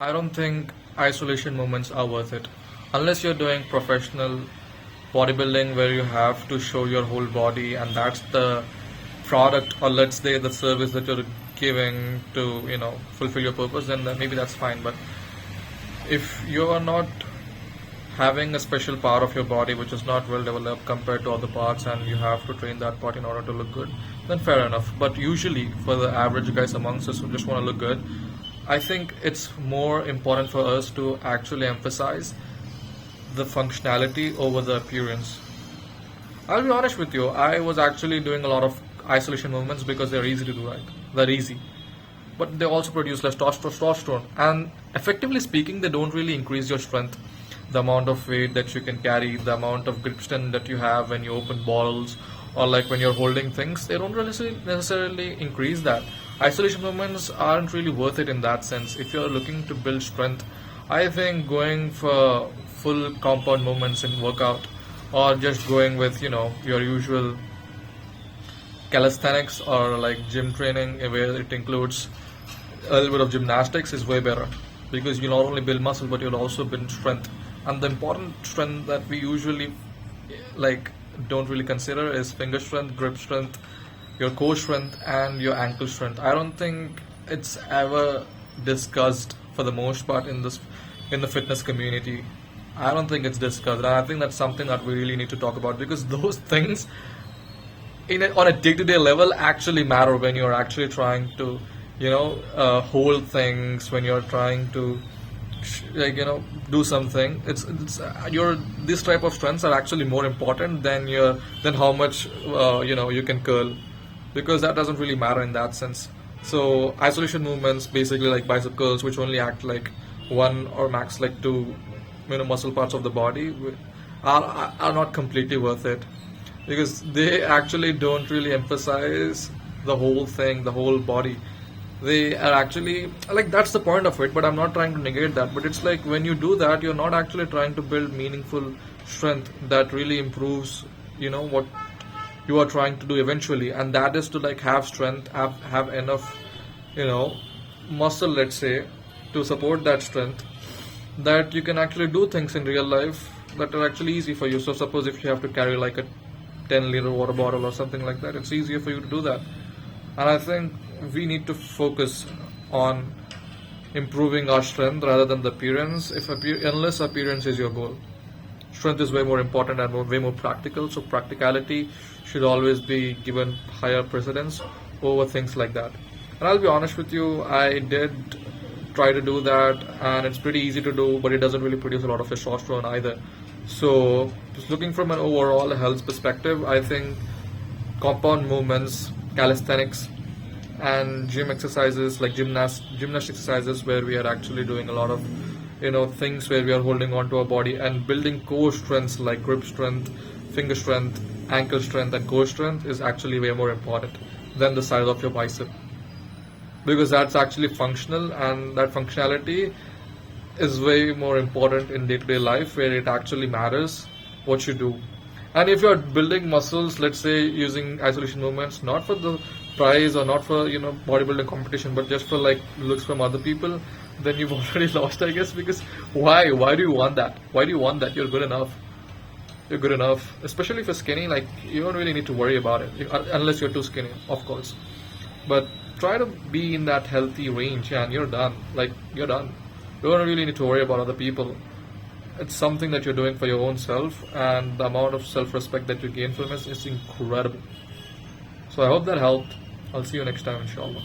I don't think isolation moments are worth it. Unless you're doing professional bodybuilding where you have to show your whole body and that's the product or let's say the service that you're giving to, fulfill your purpose, then maybe that's fine. But if you are not having a special part of your body which is not well developed compared to other parts and you have to train that part in order to look good, then fair enough. But usually for the average guys amongst us who just want to look good, I think it's more important for us to actually emphasize the functionality over the appearance. I'll be honest with you, I was actually doing a lot of isolation movements because they're easy to do, right? They're easy. But they also produce less testosterone. And effectively speaking, they don't really increase your strength. The amount of weight that you can carry, the amount of grip strength that you have when you open bottles, or like when you're holding things, they don't really necessarily increase that. Isolation movements aren't really worth it in that sense. If you're looking to build strength, I think going for full compound movements in workout or just going with your usual calisthenics or like gym training where it includes a little bit of gymnastics is way better, because you not only build muscle but you'll also build strength. And the important strength that we usually like don't really consider is finger strength, grip strength, your core strength, and your ankle strength. I don't think it's ever discussed for the most part in the fitness community. I don't think it's discussed, and I think that's something that we really need to talk about, because those things on a day-to-day level actually matter when you're actually trying to hold things, when you're trying to do something. It's your this type of strengths are actually more important than how much you can curl, because that doesn't really matter in that sense. So isolation movements, basically like bicep curls, which only act like one or max like two muscle parts of the body, are not completely worth it, because they actually don't really emphasize the whole thing, the whole body. They are actually like, that's the point of it, but I'm not trying to negate that. But it's like when you do that, you're not actually trying to build meaningful strength that really improves what you are trying to do eventually, and that is to like have strength, have enough muscle, let's say, to support that strength, that you can actually do things in real life that are actually easy for you. So suppose if you have to carry like a 10-liter water bottle or something like that, it's easier for you to do that. And I think we need to focus on improving our strength rather than the appearance, unless appearance is your goal. Strength is way more important and way more practical, so practicality should always be given higher precedence over things like that. And I'll be honest with you, I did try to do that, and it's pretty easy to do, but it doesn't really produce a lot of testosterone either. So just looking from an overall health perspective, I think compound movements, calisthenics, and gym exercises like gymnastic exercises where we are actually doing a lot of things where we are holding on to our body and building core strengths like grip strength, finger strength, ankle strength, and core strength is actually way more important than the size of your bicep, because that's actually functional, and that functionality is way more important in day-to-day life, where it actually matters what you do. And if you're building muscles, let's say using isolation movements, not for the prize or not for bodybuilding competition, but just for like looks from other people, then you've already lost, I guess. Because why do you want that? You're good enough. You're good enough, especially if you're skinny. Like, you don't really need to worry about it, unless you're too skinny, of course. But try to be in that healthy range, and you're done. Like, you're done. You don't really need to worry about other people. It's something that you're doing for your own self, and the amount of self-respect that you gain from it is incredible. So I hope that helped. I'll see you next time, inshallah.